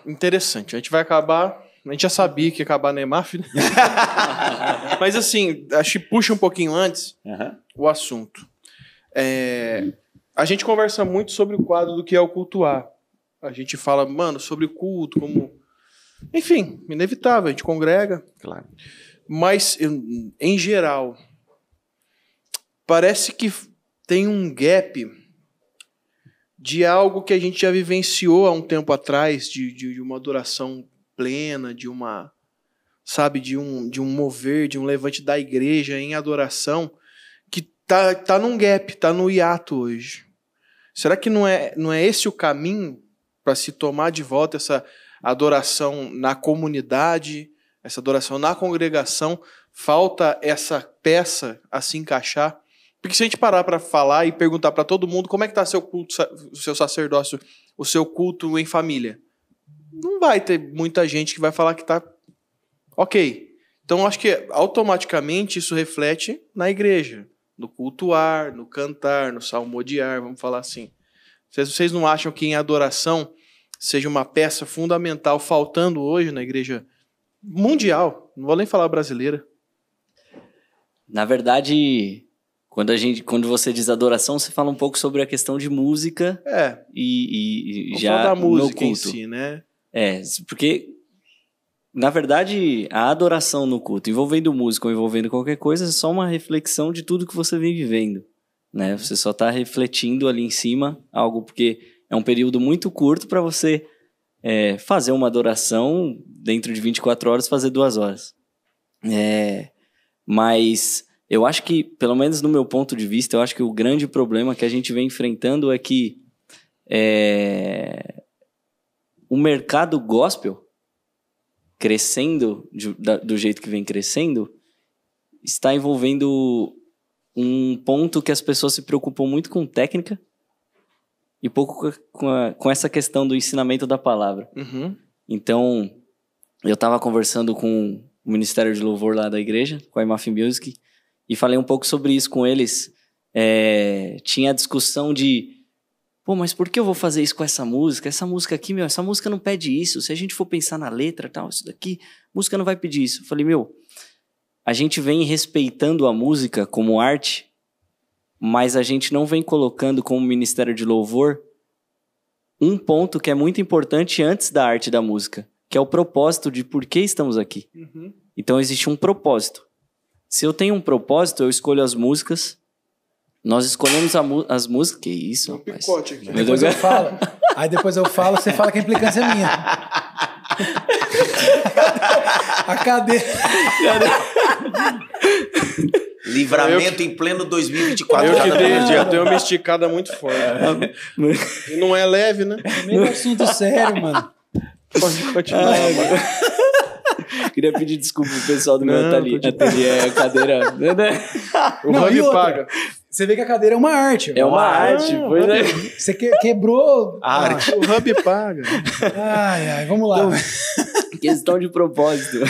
Interessante. A gente vai acabar... A gente já sabia que ia acabar na EMAF, né? Mas assim, acho que puxa um pouquinho antes o assunto. A gente conversa muito sobre o quadro do que é o cultuar. A gente fala, mano, sobre o culto, como... Enfim, inevitável, a gente congrega. Claro. Mas, em geral, parece que tem um gap de algo que a gente já vivenciou há um tempo atrás, de uma adoração plena, de uma, sabe, de um mover, de um levante da igreja em adoração, que tá num gap, tá no hiato hoje. Será que não é esse o caminho para se tomar de volta essa adoração na comunidade, essa adoração na congregação? Falta essa peça a se encaixar? Porque se a gente parar para falar e perguntar para todo mundo como é que está seu culto, o seu sacerdócio, o seu culto em família, não vai ter muita gente que vai falar que está ok. Então, acho que automaticamente isso reflete na igreja, no cultuar, no cantar, no salmodiar, vamos falar assim. Vocês não acham que em adoração seja uma peça fundamental faltando hoje na igreja mundial? Não vou nem falar brasileira. Na verdade, quando você diz adoração, você fala um pouco sobre a questão de música e já da música no em culto. si, né? Porque, na verdade, a adoração no culto, envolvendo música ou envolvendo qualquer coisa, é só uma reflexão de tudo que você vem vivendo, né? Você só está refletindo ali em cima algo, porque é um período muito curto para você fazer uma adoração dentro de 24 horas, fazer 2 horas. Mas eu acho que, pelo menos no meu ponto de vista, eu acho que o grande problema que a gente vem enfrentando é que o mercado gospel, crescendo do jeito que vem crescendo, está envolvendo um ponto que as pessoas se preocupam muito com técnica e pouco com essa questão do ensinamento da palavra. Uhum. Então, eu estava conversando com o Ministério de Louvor lá da igreja, com a IMAF Music, e falei um pouco sobre isso com eles. Tinha a discussão de, mas por que eu vou fazer isso com essa música? Essa música aqui, essa música não pede isso. Se a gente for pensar na letra, tal, isso daqui, música não vai pedir isso. Eu falei, a gente vem respeitando a música como arte, mas a gente não vem colocando como Ministério de Louvor um ponto que é muito importante antes da arte da música, que é o propósito de por que estamos aqui. Uhum. Então existe um propósito. Se eu tenho um propósito, eu escolho as músicas. Nós escolhemos as músicas. Que isso, rapaz? Picote aqui. Depois eu falo. Aí depois eu falo, você fala que a implicância é minha. A cadeira. Livramento em pleno 2024. Eu dei uma esticada muito forte. E não é leve, né? É meio assunto sério, mano. Pode continuar, mano. Queria pedir desculpa pro pessoal do meu ateliê, a cadeira. O Hub paga. Você vê que a cadeira é uma arte. É uma arte, pois é. Você quebrou a arte. O Hub paga. Ai, vamos lá. Então, questão de propósito.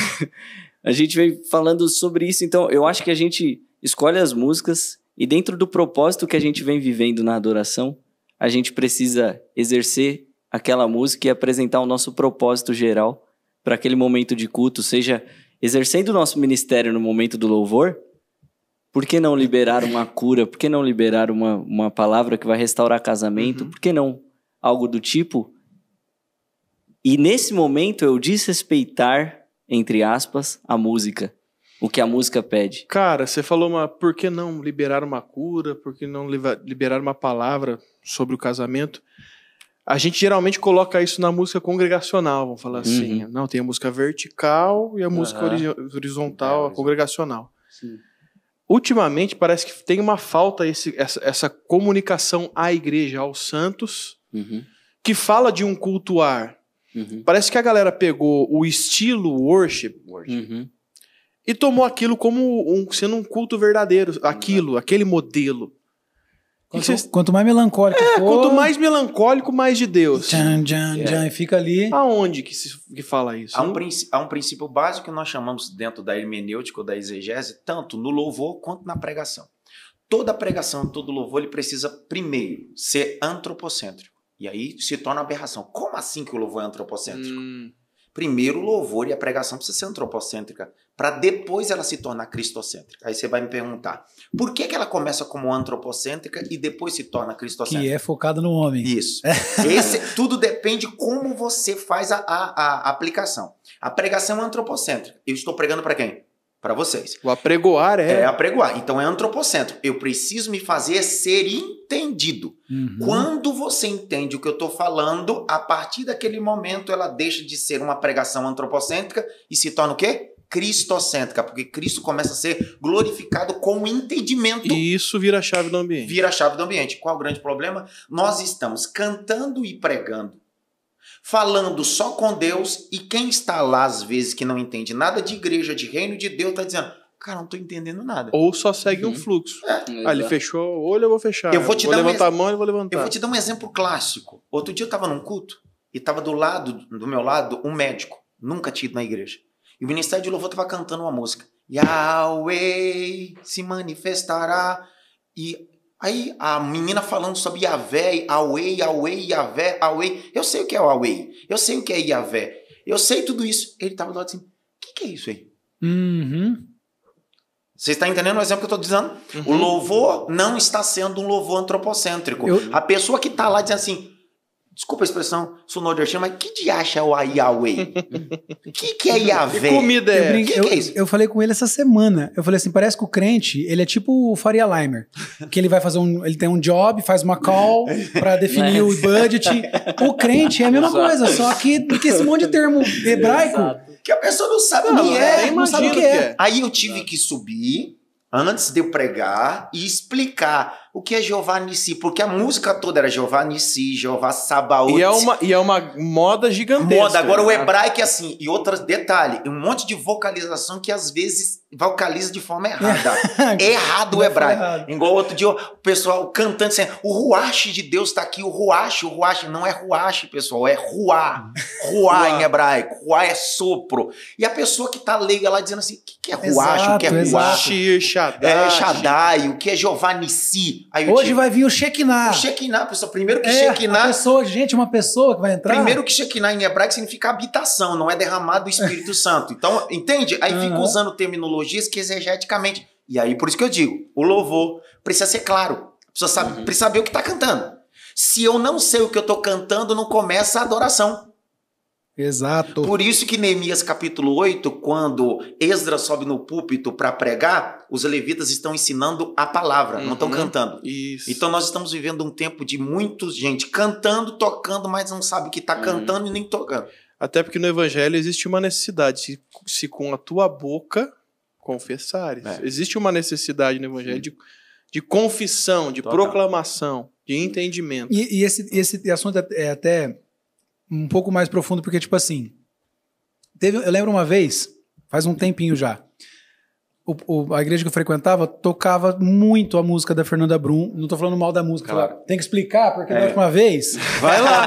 A gente vem falando sobre isso, então eu acho que a gente escolhe as músicas e dentro do propósito que a gente vem vivendo na adoração, a gente precisa exercer aquela música e apresentar o nosso propósito geral para aquele momento de culto, seja exercendo o nosso ministério no momento do louvor. Por que não liberar uma cura? Por que não liberar uma palavra que vai restaurar casamento? Por que não algo do tipo? E nesse momento eu desrespeitar, entre aspas, a música. O que a música pede. Cara, você falou por que não liberar uma cura? Por que não liberar uma palavra sobre o casamento? A gente geralmente coloca isso na música congregacional, vamos falar assim. Não, tem a música vertical e a música horizontal, a congregacional. Sim. Ultimamente, parece que tem uma falta essa comunicação à igreja, aos santos, que fala de um cultuar. Parece que a galera pegou o estilo worship e tomou aquilo como sendo um culto verdadeiro. Aquele modelo. Quanto mais melancólico for... Quanto mais melancólico, mais de Deus. E fica ali... Aonde que fala isso? Há um princípio básico que nós chamamos dentro da hermenêutica ou da exegese, tanto no louvor quanto na pregação. Toda pregação, todo louvor, ele precisa primeiro ser antropocêntrico. E aí se torna uma aberração. Como assim que o louvor é antropocêntrico? Primeiro o louvor e a pregação precisa ser antropocêntrica, para depois ela se tornar cristocêntrica. Aí você vai me perguntar, por que ela começa como antropocêntrica e depois se torna cristocêntrica? Que é focado no homem. Isso. Tudo depende como você faz a aplicação. A pregação é antropocêntrica. Eu estou pregando para quem? Para vocês. O apregoar É apregoar. Então é antropocêntrico. Eu preciso me fazer ser entendido. Quando você entende o que eu estou falando, a partir daquele momento ela deixa de ser uma pregação antropocêntrica e se torna o quê? Cristocêntrica, porque Cristo começa a ser glorificado com o entendimento. E isso vira a chave do ambiente. Vira a chave do ambiente. Qual o grande problema? Nós estamos cantando e pregando, falando só com Deus, e quem está lá, às vezes, que não entende nada de igreja, de reino de Deus, está dizendo, cara, não estou entendendo nada. Ou só segue um fluxo. Ele fechou o olho, eu vou fechar. Eu vou te dar levantar a mão, eu vou levantar. Eu vou te dar um exemplo clássico. Outro dia eu estava num culto, e estava do meu lado, um médico, nunca tinha ido na igreja. E o Ministério de Louvor estava cantando uma música. Yahweh se manifestará. E aí a menina falando sobre Yahvé, Yahweh, Yahweh, Yahvé, Yahweh. Eu sei o que é o Yahweh. Eu sei o que é Yahvé. Eu sei tudo isso. Ele estava do lado assim, o que é isso aí? Você está entendendo o exemplo que eu estou dizendo? O louvor não está sendo um louvor antropocêntrico. A pessoa que está lá dizendo assim, desculpa a expressão, sou nordestino, mas que diacho é o Yahweh? O que é Yahvé? Que comida é? Que é isso? Eu falei com ele essa semana. Eu falei assim, parece que o crente, ele é tipo o Faria Limer. Que ele vai fazer ele tem um job, faz uma call pra definir o budget. O crente é a mesma coisa, só que esse monte de termo hebraico que a pessoa não sabe o que é. Não sabe o que é. Aí eu tive que subir antes de eu pregar e explicar o que é Jeová Nissi, porque a música toda era Jeová Nissi, Jeová Sabaoth. E é uma moda gigantesca. Agora o hebraico é assim, e outro detalhe, um monte de vocalização que às vezes vocaliza de forma errada. Errado o hebraico. Igual outro dia o pessoal cantando assim, o ruach de Deus está aqui, o ruach não é ruach, pessoal, é ruá. Ruá em hebraico, ruá é sopro. E a pessoa que tá leiga lá dizendo assim, o que é ruach, o que é ruach? Shaddai, o que é Jeová Nissi? Hoje vai vir o Shekinah. O Shekinah, pessoal. Primeiro que Shekinah... uma pessoa que vai entrar... Primeiro que Shekinah em hebraico significa habitação, não é derramado do Espírito Santo. Então, entende? Aí fica usando terminologias que exegeticamente... E aí, por isso que eu digo, o louvor precisa ser claro. Precisa saber o que está cantando. Se eu não sei o que eu estou cantando, não começa a adoração. Exato. Por isso que Neemias capítulo 8, quando Esdras sobe no púlpito para pregar, os levitas estão ensinando a palavra, não estão cantando. Isso. Então nós estamos vivendo um tempo de muita gente cantando, tocando, mas não sabe o que está cantando e nem tocando. Até porque no evangelho existe uma necessidade, se com a tua boca confessares. Existe uma necessidade no evangelho de confissão, de proclamação, de entendimento. E esse assunto é até um pouco mais profundo, porque, tipo assim, eu lembro uma vez, faz um tempinho já, a igreja que eu frequentava tocava muito a música da Fernanda Brum. Não tô falando mal da música, claro. Tem que explicar, porque da última vez... Vai lá,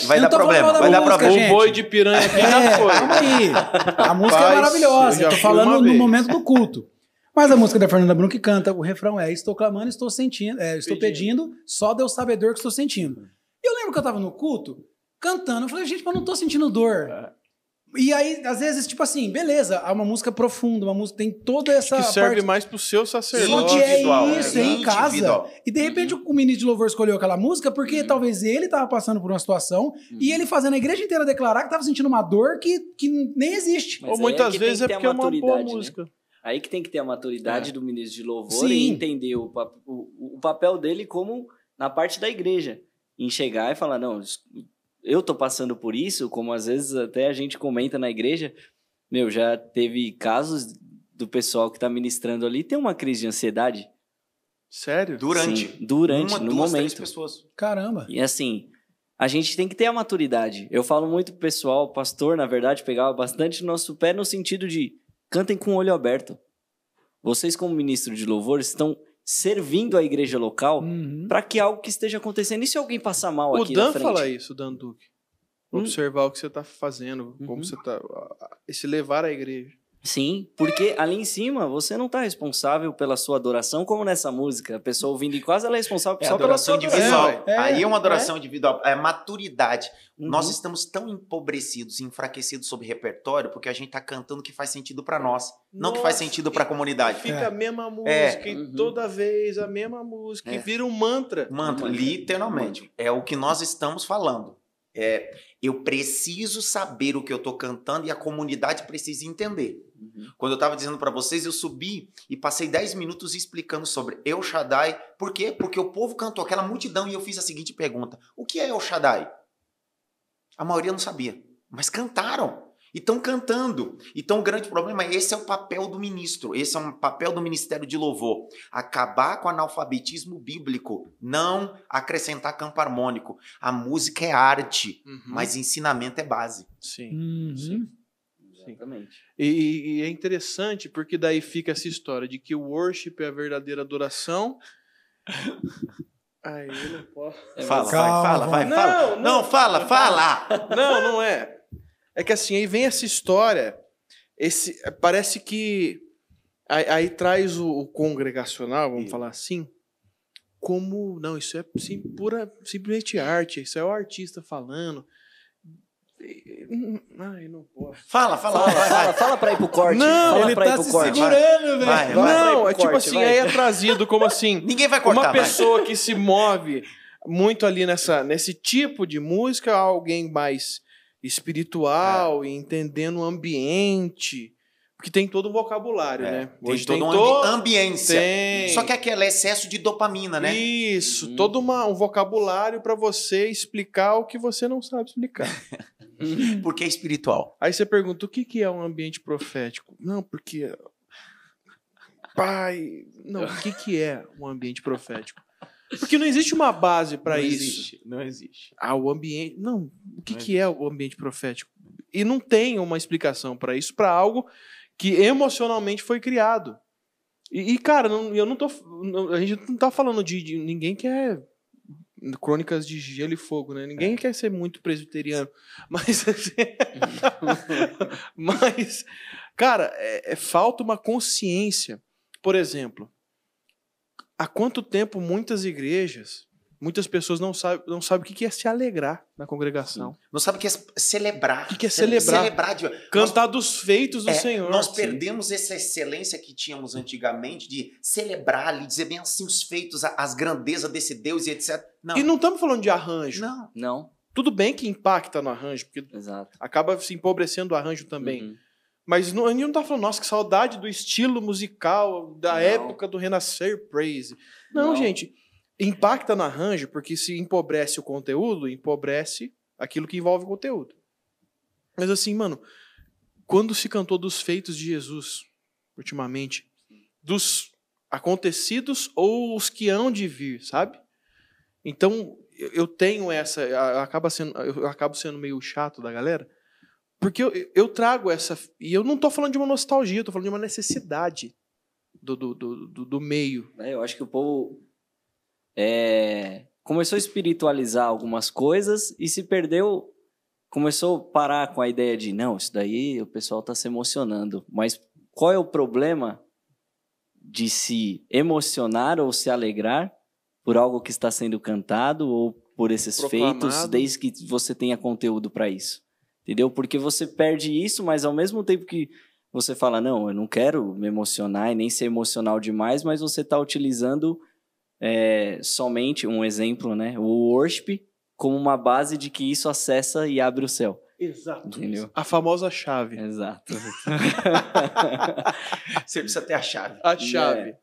vai dar problema, vai dar problema. O boi de piranha aqui já foi. Calma aí, a música é maravilhosa, eu tô falando no momento do culto. Mas a música da Fernanda Brum que canta, o refrão é: estou clamando, estou sentindo, estou pedindo, só Deus sabe a dor que estou sentindo. E eu lembro que eu tava no culto, cantando, eu falei, gente, mas eu não tô sentindo dor. E aí, às vezes, tipo assim, beleza, há uma música profunda, uma música tem toda essa que serve parte... mais pro seu sacerdote. Só que é isso, é em casa. E de repente o ministro de louvor escolheu aquela música porque talvez ele tava passando por uma situação e ele fazendo a igreja inteira declarar que tava sentindo uma dor que nem existe. Ou muitas vezes é porque é uma boa música. Né? Aí que tem que ter a maturidade do ministro de louvor e entender o papel dele como na parte da igreja. Em chegar e falar, não, eu tô passando por isso, como às vezes até a gente comenta na igreja, já teve casos do pessoal que tá ministrando ali ter uma crise de ansiedade. Sério? Durante, no momento. 3 pessoas. Caramba. E assim, a gente tem que ter a maturidade. Eu falo muito pro pessoal, pastor, na verdade, pegava bastante no nosso pé no sentido de cantem com o olho aberto. Vocês, como ministro de louvor, estão servindo a igreja local para que algo que esteja acontecendo. E se alguém passar mal aqui na frente? O Dan fala isso, o Dan Duque. Observar o que você está fazendo, como você está... Esse levar a igreja. Sim, porque ali em cima você não está responsável pela sua adoração, como nessa música. A pessoa ouvindo em casa, ela é responsável só pela sua individual. Aí é uma adoração individual. É maturidade. Nós estamos tão empobrecidos, enfraquecidos sobre repertório, porque a gente está cantando o que faz sentido para nós, não que faz sentido para a comunidade. Fica a mesma música e toda vez a mesma música e vira um mantra. Mantra, literalmente. É o que nós estamos falando. Eu preciso saber o que eu estou cantando e a comunidade precisa entender. Quando eu estava dizendo para vocês, eu subi e passei 10 minutos explicando sobre El Shaddai. Por quê? Porque o povo cantou, aquela multidão, e eu fiz a seguinte pergunta: o que é El Shaddai? A maioria não sabia, mas cantaram. E estão cantando. Então o grande problema é esse é o papel do ministro, esse é um papel do Ministério de Louvor. Acabar com o analfabetismo bíblico, não acrescentar campo harmônico. A música é arte, mas ensinamento é base. Sim, sim. Exatamente. E é interessante porque daí fica essa história de que o worship é a verdadeira adoração. Aí eu não posso. Fala. Não, fala. Não é. É que assim, aí vem essa história, parece que aí traz o congregacional, vamos falar assim, como, não, isso é simplesmente arte, isso é o artista falando. Ai, não posso. Fala pra ir pro corte. Não, ele tá se segurando, velho. Não, é tipo assim, aí é trazido como assim. Ninguém vai cortar. Uma pessoa que se move muito ali nesse tipo de música, alguém mais espiritual e entendendo o ambiente. Porque tem todo um vocabulário, né? Hoje tem toda uma ambiência. Só que aquele excesso de dopamina, né? Isso, todo um vocabulário para você explicar o que você não sabe explicar. Porque é espiritual. Aí você pergunta, o que é um ambiente profético? Não, porque... Pai... Não, o que é um ambiente profético? Porque não existe uma base para isso. Não existe. O ambiente... Não, o que é o ambiente profético? E não tem uma explicação para isso, para algo que emocionalmente foi criado. E cara, a gente não tá falando de ninguém que é crônicas de gelo e fogo, né? Ninguém quer ser muito presbiteriano. Mas cara, falta uma consciência. Por exemplo, há quanto tempo muitas pessoas não sabem o que é se alegrar na congregação. Não sabem o que é celebrar. O que é celebrar? Cantar dos feitos do Senhor. Nós perdemos essa excelência que tínhamos antigamente de celebrar, dizer bem assim os feitos, as grandezas desse Deus e etc. Não. E não estamos falando de arranjo. Não. Tudo bem que impacta no arranjo, porque acaba se empobrecendo o arranjo também. Mas a gente não está falando, nossa, que saudade do estilo musical da época do Renascer Praise. Não, gente... Impacta no arranjo, porque se empobrece o conteúdo, empobrece aquilo que envolve o conteúdo. Mas assim, mano, quando se cantou dos feitos de Jesus, ultimamente, dos acontecidos ou os que hão de vir, sabe? Então, eu tenho eu acabo sendo meio chato da galera, porque eu trago essa... E eu não tô falando de uma nostalgia, eu tô falando de uma necessidade do meio. Eu acho que o povo... começou a espiritualizar algumas coisas e se perdeu, começou a parar com a ideia de não, isso daí o pessoal está se emocionando, mas qual é o problema de se emocionar ou se alegrar por algo que está sendo cantado ou por esses feitos, desde que você tenha conteúdo para isso, entendeu? Porque você perde isso, mas ao mesmo tempo que você fala, não, eu não quero me emocionar e nem ser emocional demais, mas você está utilizando somente um exemplo, né? O worship como uma base de que isso acessa e abre o céu. Exato. Entendeu? A famosa chave. Exato. Você precisa ter a chave. A chave.